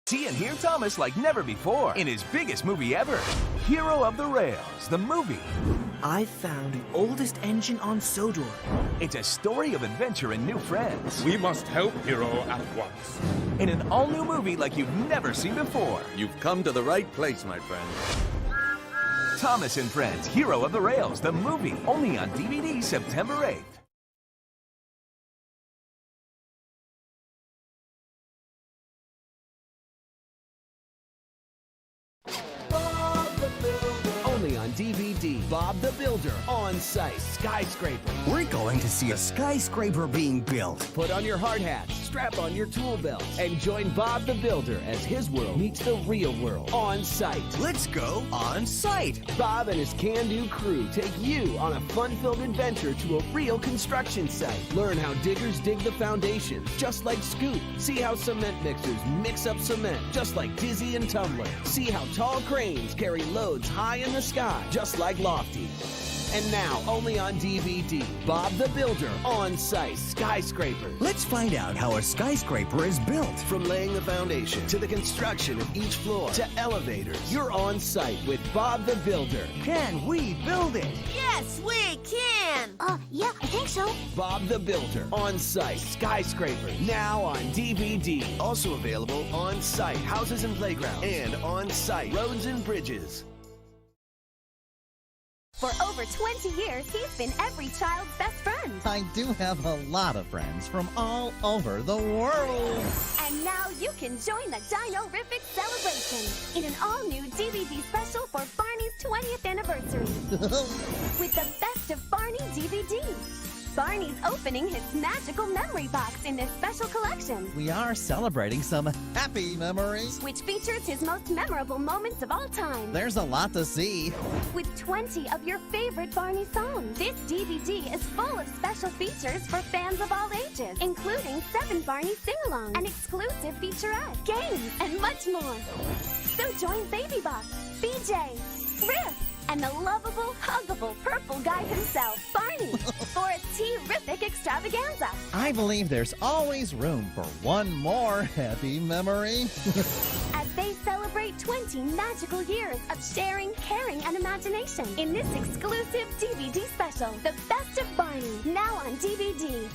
See and hear Thomas like never before in his biggest movie ever, Hero of the Rails, the movie. I found the oldest engine on Sodor. It's a story of adventure and new friends. We must help Hero at once. In an all-new movie like you've never seen before. You've come to the right place, my friend. Thomas and Friends, Hero of the Rails, the movie. Only on DVD September 8th. Only on DVD. Bob the Builder on site. Skyscraper. We're going to see a skyscraper being built. Put on your hard hat, strap on your tool belt, and join Bob the Builder as his world meets the real world on site. Let's go on site. Bob and his can-do crew take you on a fun-filled adventure to a real construction site. Learn how diggers dig the foundations, just like Scoop. See how cement mixers mix up cement, just like Dizzy and Tumbler. See how tall cranes carry loads high in the sky, just like Lofty. And now, only on DVD, Bob the Builder on site. Skyscraper. Let's find out how a skyscraper is built. From laying the foundation to the construction of each floor to elevators, you're on site with Bob the Builder. Can we build it? Yes, we can! Yeah, I think so. Bob the Builder on site. Skyscraper. Now on DVD. Also available on site. Houses and playgrounds. And on site. Roads and bridges. For over 20 years, he's been every child's best friend. I do have a lot of friends from all over the world. And now you can join the Dino-rific celebration in an all-new DVD special for Barney's 20th anniversary. With the Best of Barney DVD. Barney's opening his magical memory box in this special collection. We are celebrating some happy memories. Which features his most memorable moments of all time. There's a lot to see. With 20 of your favorite Barney songs. This DVD is full of special features for fans of all ages, including 7 Barney sing-alongs, an exclusive featurette, games, and much more. So join Baby Box, BJ, Riff, and the lovable, huggable purple guy himself, Barney, for a terrific extravaganza. I believe there's always room for one more happy memory. As they celebrate 20 magical years of sharing, caring, and imagination in this exclusive DVD special, The Best of Barney, now on DVD.